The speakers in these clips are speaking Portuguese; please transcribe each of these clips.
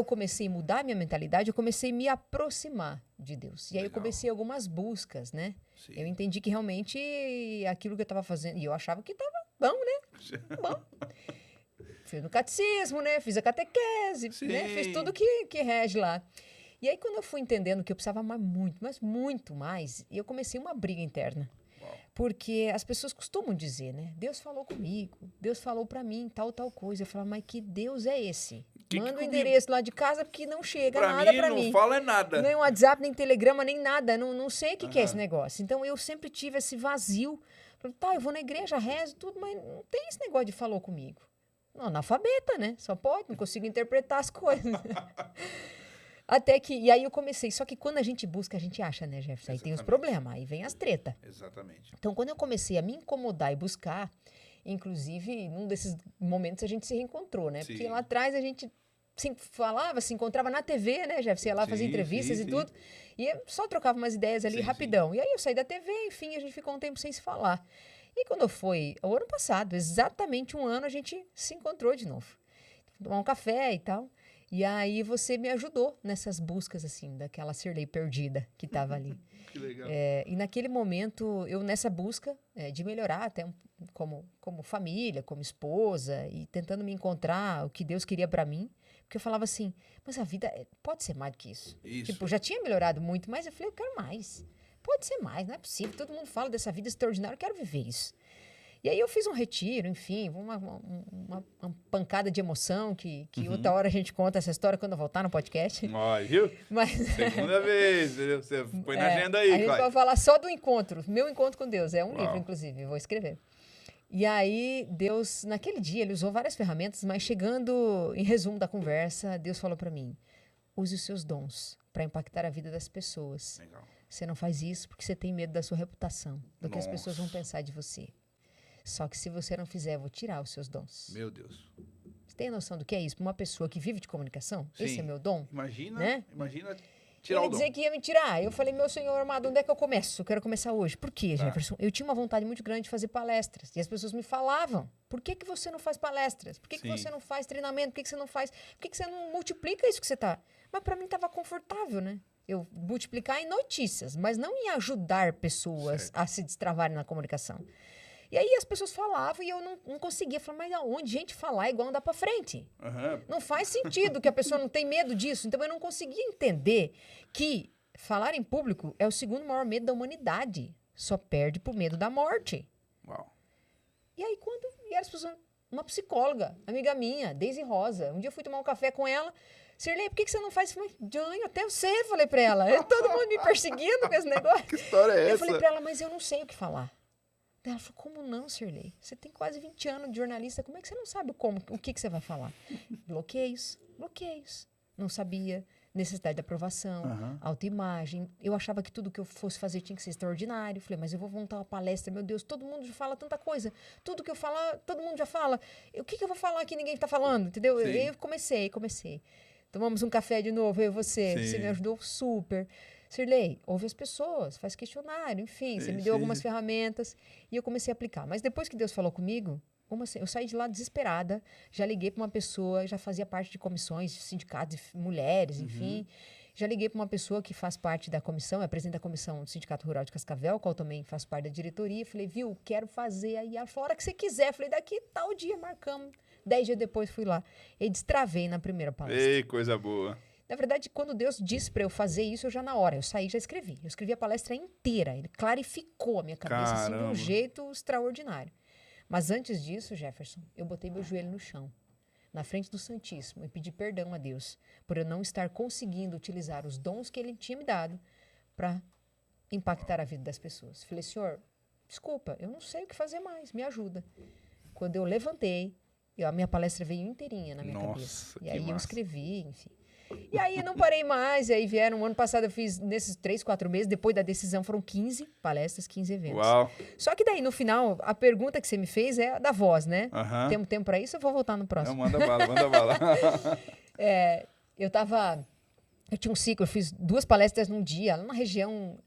eu comecei a mudar a minha mentalidade, eu comecei a me aproximar de Deus. E aí eu comecei algumas buscas, né? Sim. Eu entendi que realmente aquilo que eu estava fazendo... E eu achava que estava bom, né? Bom. Fiz no catecismo, né? Fiz a catequese, né? Fiz tudo que rege lá. E aí, quando eu fui entendendo que eu precisava amar muito, mas muito mais, eu comecei uma briga interna. Porque as pessoas costumam dizer, né? Deus falou comigo, Deus falou pra mim, tal coisa. Eu falava, mas que Deus é esse? Manda o endereço lá de casa porque não chega nada pra mim. Não fala nada. Nem WhatsApp, nem Telegrama, nem nada. Não sei o que é esse negócio. Então, eu sempre tive esse vazio. Falei, tá, eu vou na igreja, rezo, tudo, mas não tem esse negócio de falou comigo. Não, analfabeta, né? Só pode, não consigo interpretar as coisas. Até que, e aí eu comecei, só que quando a gente busca, a gente acha, né, Jefferson? Aí tem os problemas, aí vem as tretas. Exatamente. Então, quando eu comecei a me incomodar e buscar, inclusive, num desses momentos a gente se reencontrou, né? Porque lá atrás a gente se encontrava na TV, né, Jefferson? Ia lá fazer entrevistas e tudo, e só trocava umas ideias ali rapidão. E aí eu saí da TV, enfim, a gente ficou um tempo sem se falar. E quando foi, o ano passado, exatamente um ano, a gente se encontrou de novo. Tomar um café e tal. E aí você me ajudou nessas buscas, assim, daquela Sirlei perdida que estava ali. Que legal. E naquele momento, eu nessa busca de melhorar até como família, como esposa, e tentando me encontrar o que Deus queria para mim. Porque eu falava assim, mas a vida pode ser mais do que isso. Tipo, já tinha melhorado muito, mas eu falei, eu quero mais. Pode ser mais, não é possível. Todo mundo fala dessa vida extraordinária, eu quero viver isso. E aí eu fiz um retiro, enfim, uma pancada de emoção que outra hora a gente conta essa história quando eu voltar no podcast. Olha, viu? Mas, segunda vez, você põe na agenda aí, a gente vai falar só do encontro, meu encontro com Deus. É um livro, inclusive, vou escrever. E aí Deus, naquele dia, ele usou várias ferramentas, mas chegando em resumo da conversa, Deus falou para mim, use os seus dons para impactar a vida das pessoas. Legal. Você não faz isso porque você tem medo da sua reputação, do que as pessoas vão pensar de você. Só que se você não fizer, eu vou tirar os seus dons. Meu Deus. Você tem noção do que é isso? Para uma pessoa que vive de comunicação, Sim. Esse é meu dom? Imagina, né? Imagina tirar Ele o dom. dizer que ia me tirar. Eu falei, meu senhor amado, onde é que eu começo? Eu quero começar hoje. Por quê, Jefferson? Eu tinha uma vontade muito grande de fazer palestras. E as pessoas me falavam, por que você não faz palestras? Por que você não faz treinamento? Por que você não faz... Por que você não multiplica isso que você está... Mas para mim estava confortável, né? Eu multiplicar em notícias, mas não em ajudar pessoas a se destravarem na comunicação. E aí as pessoas falavam e eu não conseguia. Falar, mas aonde? Gente, falar é igual andar para frente. Não faz sentido que a pessoa não tem medo disso. Então eu não conseguia entender que falar em público é o segundo maior medo da humanidade. Só perde por medo da morte. Uau. E aí e as pessoas, uma psicóloga, amiga minha, Deise Rosa. Um dia eu fui tomar um café com ela. Sirlei, por que você não faz? Eu falei, Jânio, até você, falei pra ela. Todo mundo me perseguindo com esse negócio. Que história é essa? Eu falei pra ela, mas eu não sei o que falar. Ela falou, como não, Sirlei? Você tem quase 20 anos de jornalista, como é que você não sabe o que você vai falar? Bloqueios. Não sabia, necessidade de aprovação, autoimagem. Eu achava que tudo que eu fosse fazer tinha que ser extraordinário. Falei, mas eu vou montar uma palestra, meu Deus, todo mundo já fala tanta coisa. Tudo que eu falar, todo mundo já fala. O que eu vou falar que ninguém está falando, entendeu? Eu comecei. Tomamos um café de novo, eu e você. Você me ajudou super. Sirlei, ouve as pessoas, faz questionário, enfim, você me deu algumas ferramentas e eu comecei a aplicar. Mas depois que Deus falou comigo, eu saí de lá desesperada, já liguei para uma pessoa, já fazia parte de comissões, de sindicatos de mulheres, enfim. Já liguei para uma pessoa que faz parte da comissão, é presidente da comissão do Sindicato Rural de Cascavel, qual também faz parte da diretoria. Falei, viu, quero fazer aí a hora que você quiser. Falei, daqui tal dia marcamos. 10 dias depois fui lá. E destravei na primeira palestra. Ei, coisa boa. Na verdade, quando Deus disse para eu fazer isso, eu já na hora, eu saí e já escrevi. Eu escrevi a palestra inteira, ele clarificou a minha cabeça assim, de um jeito extraordinário. Mas antes disso, Jefferson, eu botei meu joelho no chão, na frente do Santíssimo, e pedi perdão a Deus por eu não estar conseguindo utilizar os dons que Ele tinha me dado para impactar a vida das pessoas. Falei, Senhor, desculpa, eu não sei o que fazer mais, me ajuda. Quando eu levantei, a minha palestra veio inteirinha na minha cabeça. E aí eu escrevi, enfim. E aí eu não parei mais, e aí vieram, ano passado eu fiz, nesses 3, 4 meses, depois da decisão, foram 15 palestras, 15 eventos. Uau. Só que daí, no final, a pergunta que você me fez é a da voz, né? Temos tempo para isso, eu vou voltar no próximo. Não, manda bala. Eu tinha um ciclo, eu fiz 2 palestras num dia, lá na região,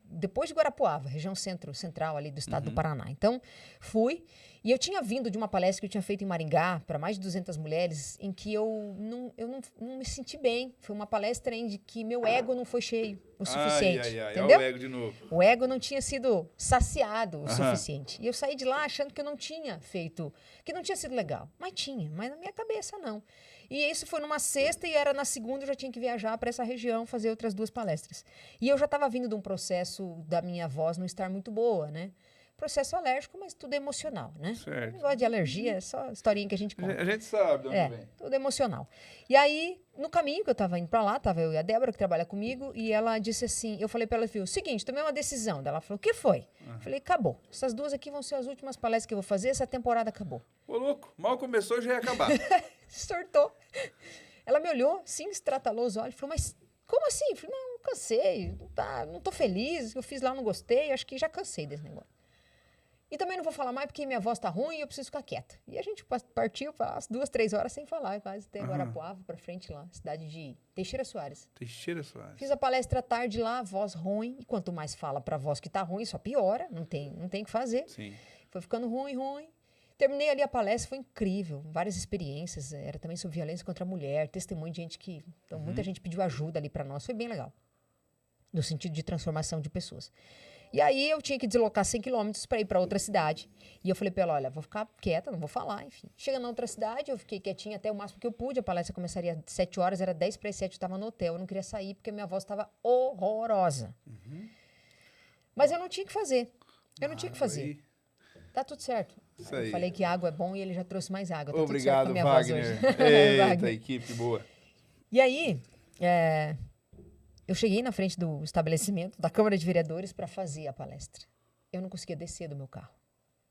depois de Guarapuava, região central ali do estado do Paraná. Então, fui, E eu tinha vindo de uma palestra que eu tinha feito em Maringá, para mais de 200 mulheres, em que eu não me senti bem. Foi uma palestra em que meu ego não foi cheio o suficiente. Ai, Entendeu? olha o ego de novo. O ego não tinha sido saciado o Aham. suficiente. E eu saí de lá achando que eu não tinha feito, que não tinha sido legal. Mas tinha, mas na minha cabeça não. E isso foi numa sexta e era na segunda eu já tinha que viajar para essa região fazer outras 2 palestras. E eu já estava vindo de um processo da minha voz não estar muito boa, né? Processo alérgico, mas tudo emocional, né? Certo. Negócio de alergia é só historinha que a gente conta. A gente sabe de onde vem. Tudo emocional. E aí, no caminho que eu tava indo pra lá, tava eu e a Débora, que trabalha comigo, e ela disse assim, eu falei pra ela, viu, seguinte, tomei uma decisão. Daí ela falou, o que foi? Eu falei, acabou. Essas 2 aqui vão ser as últimas palestras que eu vou fazer, essa temporada acabou. Ô, louco, mal começou, já ia acabar. Sortou. Ela me olhou, sim, estratalou os olhos, falou, mas como assim? Eu falei, não, cansei, não tô feliz, o que eu fiz lá não gostei, acho que já cansei desse negócio. E também não vou falar mais porque minha voz tá ruim e eu preciso ficar quieta. E a gente partiu as 2, 3 horas sem falar, quase até Guarapuava pra frente lá, cidade de Teixeira Soares. Teixeira Soares. Fiz a palestra à tarde lá, voz ruim, e quanto mais fala pra voz que tá ruim, só piora, não tem o que fazer. Sim. Foi ficando ruim. Terminei ali a palestra, foi incrível, várias experiências, era também sobre violência contra a mulher, testemunho de gente que, então muita gente pediu ajuda ali pra nós, foi bem legal, no sentido de transformação de pessoas. E aí eu tinha que deslocar 100 quilômetros para ir para outra cidade. E eu falei para ela, olha, vou ficar quieta, não vou falar, enfim. Chegando na outra cidade, eu fiquei quietinha até o máximo que eu pude. A palestra começaria às 7 horas, era 10 para as 7, eu estava no hotel. Eu não queria sair porque minha voz estava horrorosa. Mas eu não tinha que fazer. Eu não tinha que fazer. Aí. Tá tudo certo. Isso Eu aí. falei que água é bom e ele já trouxe mais água. Tá Obrigado, tudo certo com a minha Wagner. voz hoje. Eita, Wagner. equipe boa. E aí, eu cheguei na frente do estabelecimento, da Câmara de Vereadores, para fazer a palestra. Eu não conseguia descer do meu carro.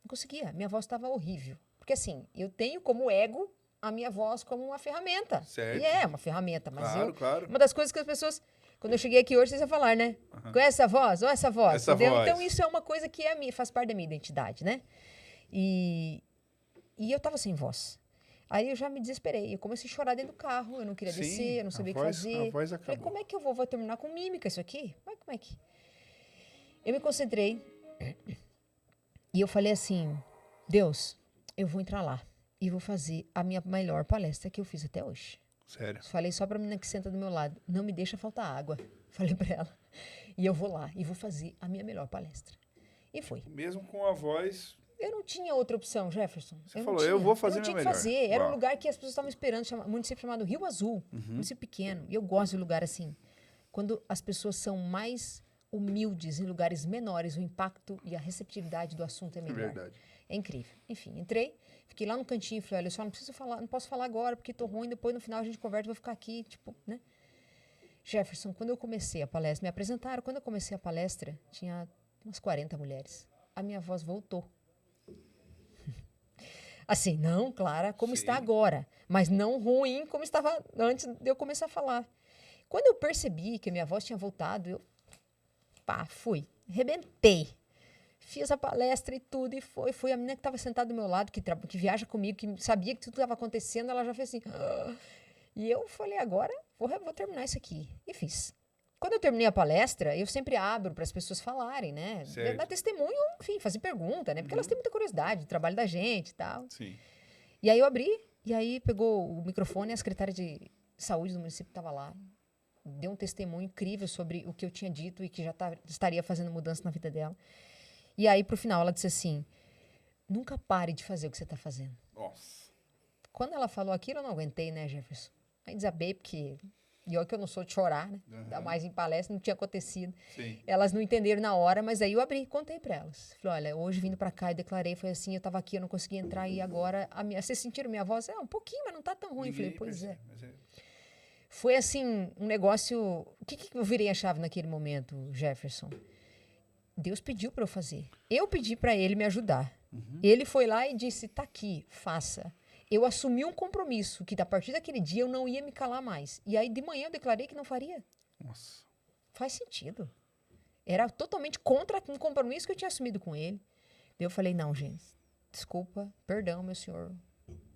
Não conseguia. Minha voz estava horrível. Porque assim, eu tenho como ego a minha voz como uma ferramenta. Certo. E é uma ferramenta, mas Claro. uma das coisas que as pessoas, quando eu cheguei aqui hoje, vocês iam falar, né? Conhece essa voz? Ou essa voz? Essa entendeu? voz. Então isso é uma coisa que é minha, faz parte da minha identidade, né? E eu tava sem voz. Aí eu já me desesperei. Eu comecei a chorar dentro do carro. Eu não queria Sim, descer, eu não sabia o que fazer. A voz Falei, acabou. como é que eu vou terminar com mímica isso aqui? Como é que... Eu me concentrei. E eu falei assim, Deus, eu vou entrar lá e vou fazer a minha melhor palestra que eu fiz até hoje. Sério. Falei só pra menina que senta do meu lado, não me deixa faltar água. Falei pra ela. E eu vou lá e vou fazer a minha melhor palestra. E foi. Mesmo com a voz... Eu não tinha outra opção, Jefferson. Você falou, eu vou fazer eu tinha meu que melhor. fazer. Era um Uau. lugar que as pessoas estavam esperando, município chamado Rio Azul, município pequeno. E eu gosto de lugar assim. Quando as pessoas são mais humildes em lugares menores, o impacto e a receptividade do assunto é melhor. Verdade. É incrível. Enfim, entrei, fiquei lá no cantinho e falei, olha, eu só não preciso falar, não posso falar agora porque tô ruim, depois no final a gente conversa, vou ficar aqui, tipo, né? Jefferson, quando eu comecei a palestra, me apresentaram, quando eu comecei a palestra, tinha umas 40 mulheres. A minha voz voltou. Assim, não, Clara, como Sim. está agora, mas não ruim como estava antes de eu começar a falar. Quando eu percebi que a minha voz tinha voltado, eu fui, arrebentei. Fiz a palestra e tudo, e foi a menina que estava sentada do meu lado, que viaja comigo, que sabia que tudo estava acontecendo, ela já fez assim. "Ah". E eu falei, agora vou terminar isso aqui. E fiz. Quando eu terminei a palestra, eu sempre abro para as pessoas falarem, né? Certo. Dar testemunho, enfim, fazer pergunta, né? Porque elas têm muita curiosidade do trabalho da gente e tal. Sim. E aí eu abri, e aí pegou o microfone, a secretária de saúde do município estava lá. Deu um testemunho incrível sobre o que eu tinha dito e que já estaria fazendo mudança na vida dela. E aí, pro final, ela disse assim, nunca pare de fazer o que você está fazendo. Nossa. Quando ela falou aquilo, eu não aguentei, né, Jefferson? Aí desabei, porque... E olha que eu não sou de chorar, né? Ainda mais em palestra, não tinha acontecido. Sim. Elas não entenderam na hora, mas aí eu abri, contei para elas. Falei, olha, hoje vindo para cá e declarei, foi assim, eu estava aqui, eu não conseguia entrar e agora... Vocês sentiram minha voz? Um pouquinho, mas não tá tão ruim. Eu falei, pois é. Foi assim, um negócio... O que eu virei a chave naquele momento, Jefferson? Deus pediu para eu fazer. Eu pedi para ele me ajudar. Ele foi lá e disse, tá aqui, faça. Eu assumi um compromisso, que a partir daquele dia eu não ia me calar mais. E aí de manhã eu declarei que não faria. Nossa. Faz sentido. Era totalmente contra um compromisso que eu tinha assumido com ele. Daí eu falei, não, gente, desculpa, perdão, meu senhor,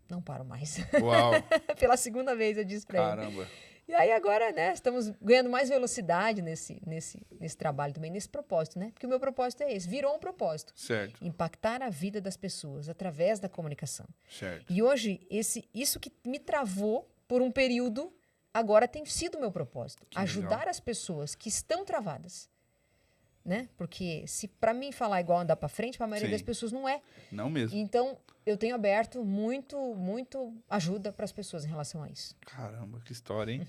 não paro mais. Uau. Pela segunda vez eu disse pra ele. Caramba. E aí agora, né, estamos ganhando mais velocidade nesse trabalho também, nesse propósito, né? Porque o meu propósito é esse, virou um propósito. Certo, Impactar a vida das pessoas através da comunicação. certo. E hoje, isso que me travou por um período, agora tem sido o meu propósito. Que Ajudar legal. as pessoas que estão travadas. Né? Porque se para mim falar igual andar para frente, para a maioria Sim. das pessoas não é. Não mesmo. Então, eu tenho aberto muito ajuda para as pessoas em relação a isso. Caramba, que história, hein?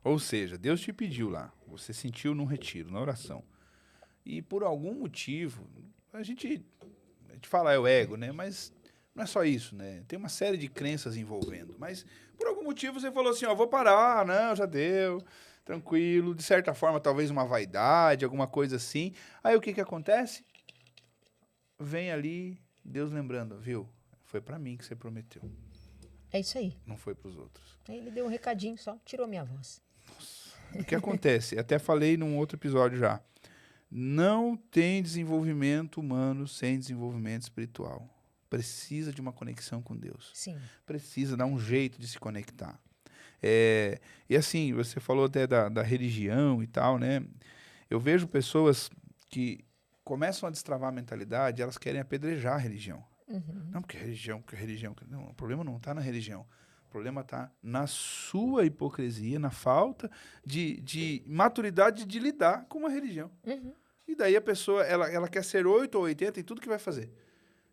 Ou seja, Deus te pediu lá, você sentiu num retiro, na oração. E por algum motivo, a gente fala é o ego, né? Mas não é só isso, né? Tem uma série de crenças envolvendo. Mas por algum motivo você falou assim, ó, vou parar, não, já deu, tranquilo. De certa forma, talvez uma vaidade, alguma coisa assim. Aí o que que acontece? Vem ali Deus lembrando, viu? Foi pra mim que você prometeu, É isso aí. não foi pros outros. Aí ele deu um recadinho só, tirou minha voz. O que acontece? Até falei num outro episódio já. Não tem desenvolvimento humano sem desenvolvimento espiritual. Precisa de uma conexão com Deus. Sim. Precisa dar um jeito de se conectar. E assim, você falou até da religião e tal, né? Eu vejo pessoas que começam a destravar a mentalidade, elas querem apedrejar a religião. Uhum. Não, porque religião. Não, o problema não está na religião. O problema está na sua hipocrisia, na falta de maturidade de lidar com uma religião. Uhum. E daí a pessoa, ela quer ser 8 ou 80 em tudo que vai fazer.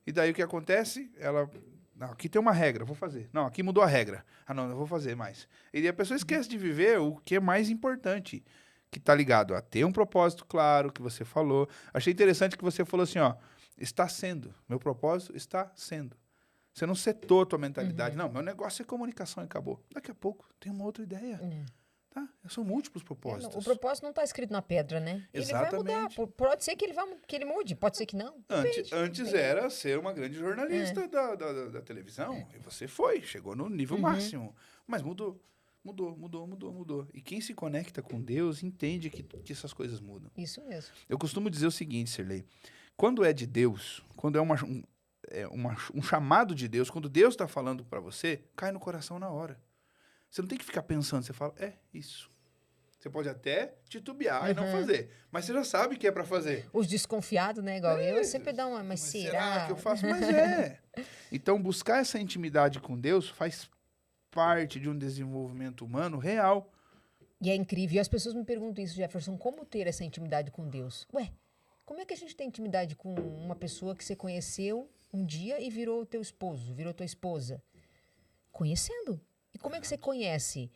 E daí o que acontece? Ela, não, aqui tem uma regra, vou fazer. Não, aqui mudou a regra. Ah, não, eu vou fazer mais. E daí a pessoa esquece de viver o que é mais importante, que está ligado a ter um propósito claro, que você falou. Achei interessante que você falou assim, ó, está sendo. Meu propósito está sendo. Você não setou a tua mentalidade. Não, meu negócio é comunicação e acabou. Daqui a pouco tem uma outra ideia. É. Tá? São múltiplos É, propósitos. o propósito não está escrito na pedra, né? Ele vai mudar. Exatamente. Pode ser que que ele mude, pode ser que não. Depende. Antes era ser uma grande jornalista da televisão. E você foi, chegou no nível máximo. Mas mudou. E quem se conecta com Deus entende que essas coisas mudam. Isso mesmo. Eu costumo dizer o seguinte, Sirlei. Quando é de Deus, quando é um chamado de Deus, quando Deus está falando para você, cai no coração na hora. Você não tem que ficar pensando, você fala, isso. Você pode até titubear e não fazer, mas você já sabe que é para fazer. Os desconfiados, né, igual eu, sempre dá uma, mas será? Que eu faço? Mas é. Então, buscar essa intimidade com Deus faz parte de um desenvolvimento humano real. E é incrível. E as pessoas me perguntam isso, Jefferson, como ter essa intimidade com Deus? Ué, como é que a gente tem intimidade com uma pessoa que você conheceu um dia e virou teu esposo, virou tua esposa? Conhecendo. E como é que você conhece?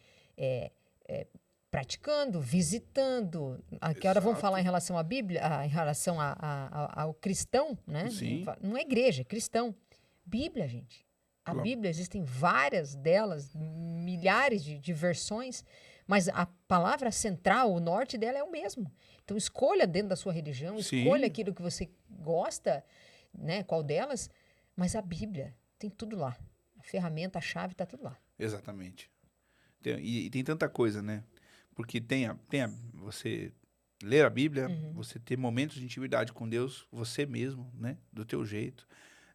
Praticando, visitando. Aqui hora vamos falar em relação à Bíblia, em relação ao cristão, né? Sim. Não é igreja, é cristão. Bíblia, gente. A Claro. Bíblia, existem várias delas, milhares de versões, mas a palavra central, o norte dela é o mesmo. Então, escolha dentro da sua religião, Sim. escolha aquilo que você gosta, né? Qual delas, mas a Bíblia tem tudo lá. A ferramenta, a chave, está tudo lá. Exatamente. E tem tanta coisa, né? Porque você ler a Bíblia, você ter momentos de intimidade com Deus, você mesmo, né? Do teu jeito.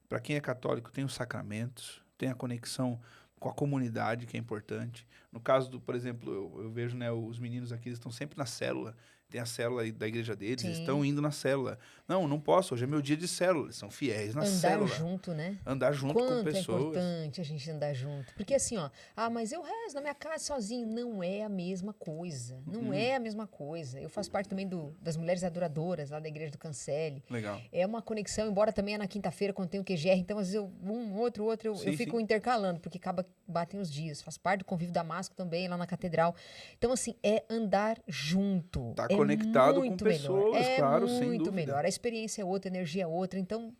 Para quem é católico, tem os sacramentos, tem a conexão com a comunidade, que é importante. No caso por exemplo, eu vejo, né, os meninos aqui, eles estão sempre na célula. Tem a célula aí da igreja deles, eles estão indo na célula. Não posso, hoje é meu dia de célula. Eles são fiéis na célula. Andar junto, né? Andar junto Quanto com pessoas. é importante a gente andar junto. Porque assim, ó, mas eu rezo na minha casa sozinho. Não é a mesma coisa. Não é a mesma coisa. Eu faço parte também das Mulheres Adoradoras, lá da Igreja do Cancele. Legal. É uma conexão, embora também é na quinta-feira, quando tem o QGR. Então, às vezes, outro, eu fico intercalando, porque batem os dias. Faço parte do convívio damasco também, lá na catedral. Então, assim, é andar junto. Tá conectado com muito pessoas, melhor. claro, sem muito dúvida. melhor. A experiência é outra, a energia é outra. Então,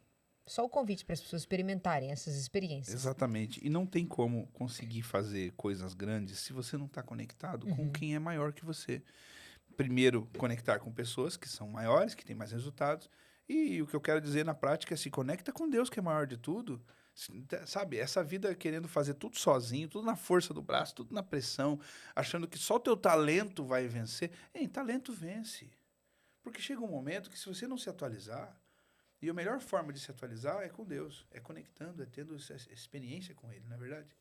só o convite para as pessoas experimentarem essas experiências. Exatamente. E não tem como conseguir fazer coisas grandes se você não está conectado com quem é maior que você. Primeiro, conectar com pessoas que são maiores, que têm mais resultados. E o que eu quero dizer na prática é se conecta com Deus, que é maior de tudo. Sabe, essa vida querendo fazer tudo sozinho, tudo na força do braço, tudo na pressão, achando que só o teu talento vai vencer. Talento vence. Porque chega um momento que se você não se atualizar, e a melhor forma de se atualizar é com Deus, é conectando, é tendo essa experiência com Ele, não é verdade?